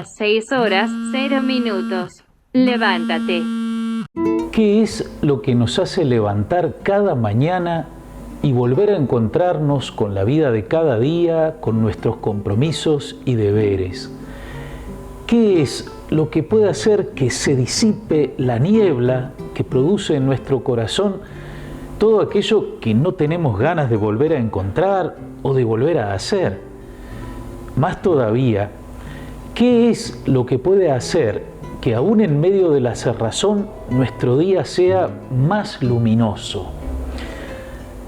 las 6:00. Levántate. ¿Qué es lo que nos hace levantar cada mañana y volver a encontrarnos con la vida de cada día, con nuestros compromisos y deberes? ¿Qué es lo que puede hacer que se disipe la niebla que produce en nuestro corazón todo aquello que no tenemos ganas de volver a encontrar o de volver a hacer? Más todavía, ¿qué es lo que puede hacer que aún en medio de la cerrazón nuestro día sea más luminoso?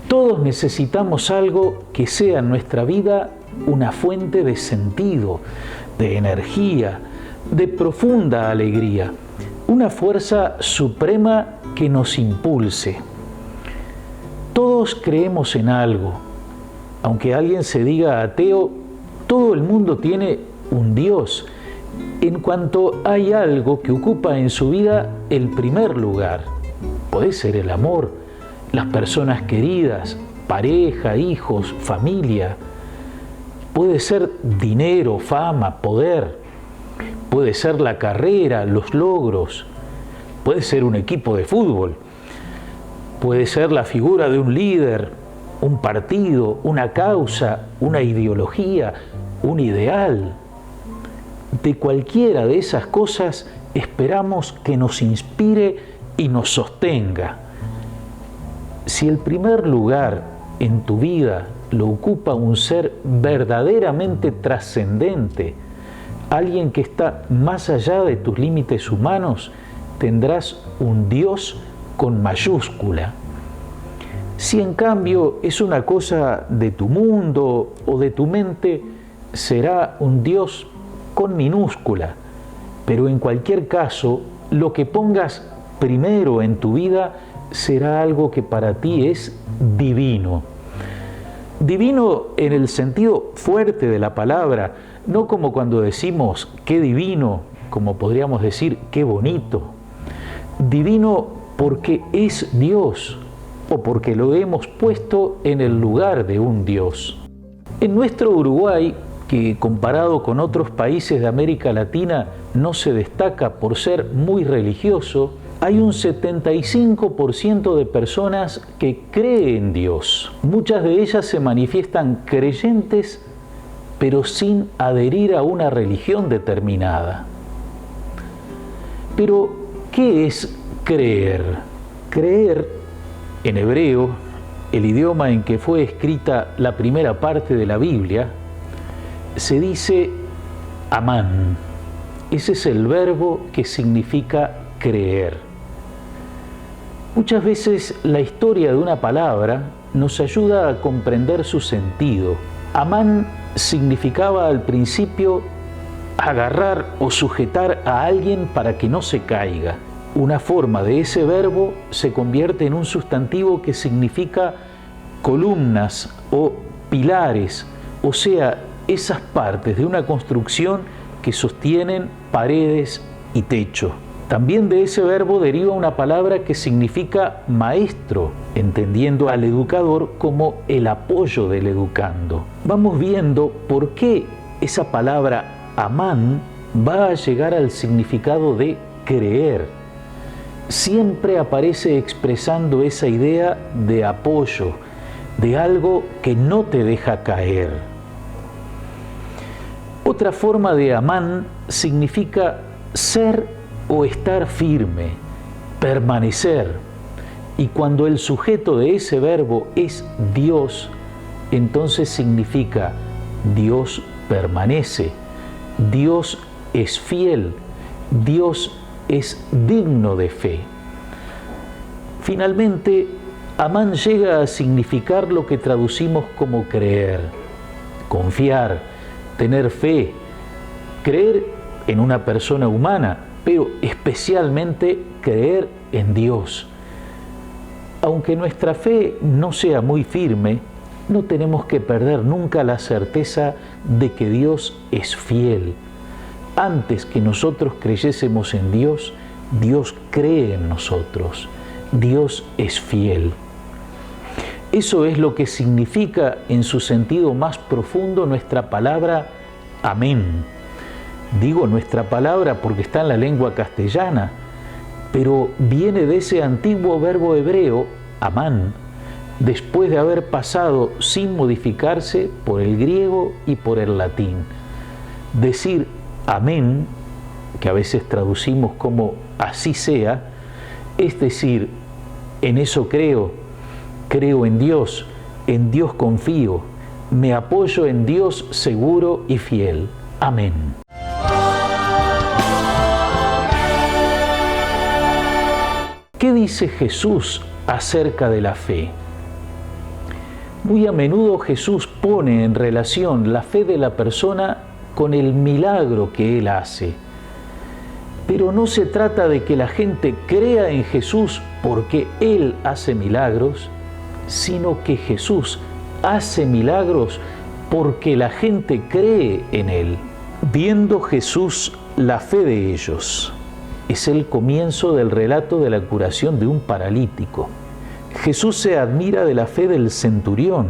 Todos necesitamos algo que sea en nuestra vida una fuente de sentido, de energía, de profunda alegría, una fuerza suprema que nos impulse. Todos creemos en algo. Aunque alguien se diga ateo, todo el mundo tiene un Dios, en cuanto hay algo que ocupa en su vida el primer lugar. Puede ser el amor, las personas queridas, pareja, hijos, familia. Puede ser dinero, fama, poder. Puede ser la carrera, los logros. Puede ser un equipo de fútbol. Puede ser la figura de un líder, un partido, una causa, una ideología, un ideal. De cualquiera de esas cosas esperamos que nos inspire y nos sostenga. Si el primer lugar en tu vida lo ocupa un ser verdaderamente trascendente, alguien que está más allá de tus límites humanos, tendrás un Dios con mayúscula. Si en cambio es una cosa de tu mundo o de tu mente, será un Dios con minúscula. Pero en cualquier caso, lo que pongas primero en tu vida será algo que para ti es divino. Divino en el sentido fuerte de la palabra, no como cuando decimos qué divino, como podríamos decir qué bonito. Divino porque es Dios o porque lo hemos puesto en el lugar de un Dios. En nuestro Uruguay, que comparado con otros países de América Latina no se destaca por ser muy religioso, hay un 75% de personas que creen en Dios. Muchas de ellas se manifiestan creyentes, pero sin adherir a una religión determinada. Pero, ¿qué es creer? Creer, en hebreo, el idioma en que fue escrita la primera parte de la Biblia, se dice amán. Ese es el verbo que significa creer. Muchas veces la historia de una palabra nos ayuda a comprender su sentido. Amán significaba al principio agarrar o sujetar a alguien para que no se caiga. Una forma de ese verbo se convierte en un sustantivo que significa columnas o pilares, o sea, esas partes de una construcción que sostienen paredes y techo. También de ese verbo deriva una palabra que significa maestro, entendiendo al educador como el apoyo del educando. Vamos viendo por qué esa palabra amán va a llegar al significado de creer. Siempre aparece expresando esa idea de apoyo, de algo que no te deja caer. Otra forma de amán significa ser o estar firme, permanecer. Y cuando el sujeto de ese verbo es Dios, entonces significa Dios permanece, Dios es fiel, Dios es digno de fe. Finalmente, amán llega a significar lo que traducimos como creer, confiar, tener fe, creer en una persona humana, pero especialmente creer en Dios. Aunque nuestra fe no sea muy firme, no tenemos que perder nunca la certeza de que Dios es fiel. Antes que nosotros creyésemos en Dios, Dios cree en nosotros. Dios es fiel. Eso es lo que significa en su sentido más profundo nuestra palabra amén. Digo nuestra palabra porque está en la lengua castellana, pero viene de ese antiguo verbo hebreo, amán, después de haber pasado sin modificarse por el griego y por el latín. Decir amén, que a veces traducimos como así sea, es decir, en eso creo, creo en Dios confío, me apoyo en Dios seguro y fiel. Amén. ¿Qué dice Jesús acerca de la fe? Muy a menudo Jesús pone en relación la fe de la persona con el milagro que Él hace. Pero no se trata de que la gente crea en Jesús porque Él hace milagros, sino que Jesús hace milagros porque la gente cree en Él. Viendo Jesús la fe de ellos. Es el comienzo del relato de la curación de un paralítico. Jesús se admira de la fe del centurión.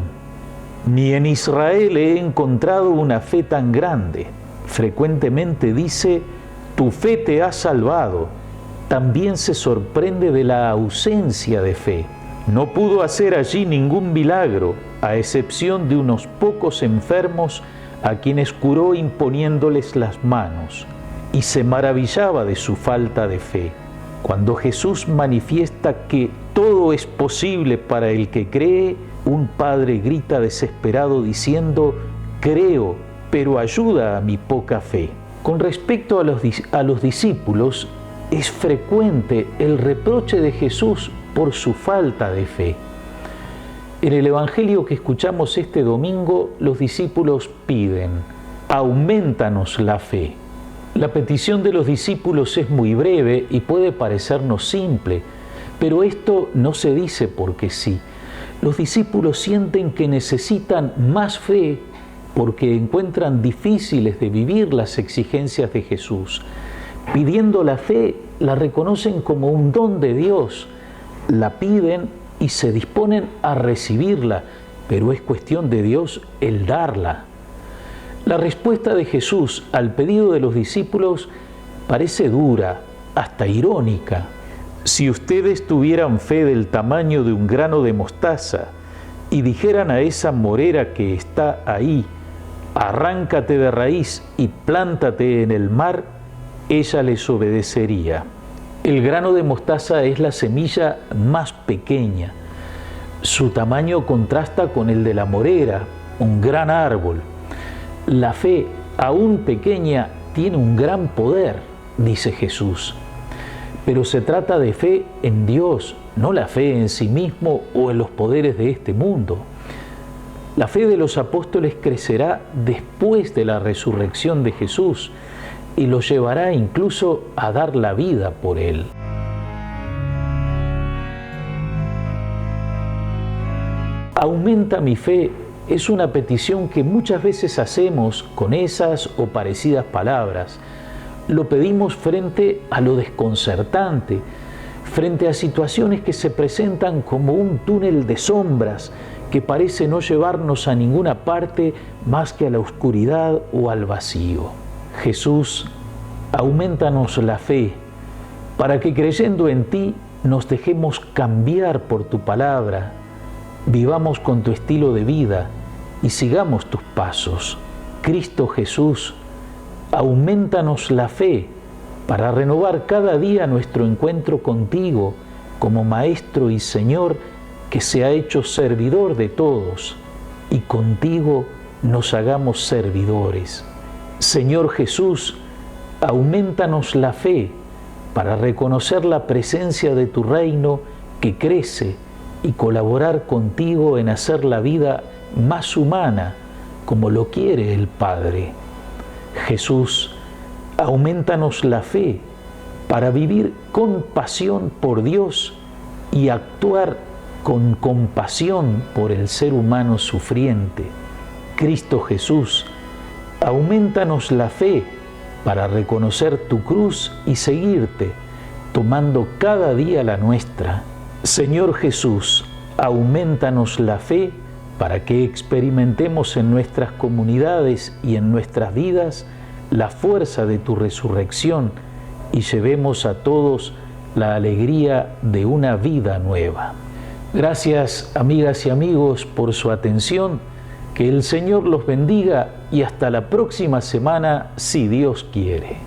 Ni en Israel he encontrado una fe tan grande. Frecuentemente dice, tu fe te ha salvado. También se sorprende de la ausencia de fe. No pudo hacer allí ningún milagro, a excepción de unos pocos enfermos a quienes curó imponiéndoles las manos, y se maravillaba de su falta de fe. Cuando Jesús manifiesta que todo es posible para el que cree, un padre grita desesperado diciendo, creo, pero ayuda a mi poca fe. Con respecto a los discípulos, es frecuente el reproche de Jesús por su falta de fe. En el Evangelio que escuchamos este domingo, los discípulos piden, aumentanos la fe. La petición de los discípulos es muy breve y puede parecernos simple, pero esto no se dice porque sí. Los discípulos sienten que necesitan más fe porque encuentran difíciles de vivir las exigencias de Jesús. Pidiendo la fe, la reconocen como un don de Dios, la piden y se disponen a recibirla, pero es cuestión de Dios el darla. La respuesta de Jesús al pedido de los discípulos parece dura, hasta irónica. Si ustedes tuvieran fe del tamaño de un grano de mostaza y dijeran a esa morera que está ahí, arráncate de raíz y plántate en el mar, ella les obedecería. El grano de mostaza es la semilla más pequeña. Su tamaño contrasta con el de la morera, un gran árbol. La fe, aún pequeña, tiene un gran poder, dice Jesús. Pero se trata de fe en Dios, no la fe en sí mismo o en los poderes de este mundo. La fe de los apóstoles crecerá después de la resurrección de Jesús y los llevará incluso a dar la vida por Él. Aumenta mi fe es una petición que muchas veces hacemos con esas o parecidas palabras. Lo pedimos frente a lo desconcertante, frente a situaciones que se presentan como un túnel de sombras que parece no llevarnos a ninguna parte más que a la oscuridad o al vacío. Jesús, aumentanos la fe, para que creyendo en ti nos dejemos cambiar por tu palabra, vivamos con tu estilo de vida y sigamos tus pasos. Cristo Jesús, aumentanos la fe para renovar cada día nuestro encuentro contigo como Maestro y Señor que se ha hecho servidor de todos y contigo nos hagamos servidores. Señor Jesús, aumentanos la fe para reconocer la presencia de tu reino que crece y colaborar contigo en hacer la vida más humana como lo quiere el Padre. Jesús, aumentanos la fe para vivir con pasión por Dios y actuar con compasión por el ser humano sufriente. Cristo Jesús, aumentanos la fe para reconocer tu cruz y seguirte, tomando cada día la nuestra. Señor Jesús, aumentanos la fe para que experimentemos en nuestras comunidades y en nuestras vidas la fuerza de tu resurrección y llevemos a todos la alegría de una vida nueva. Gracias, amigas y amigos, por su atención. Que el Señor los bendiga y hasta la próxima semana, si Dios quiere.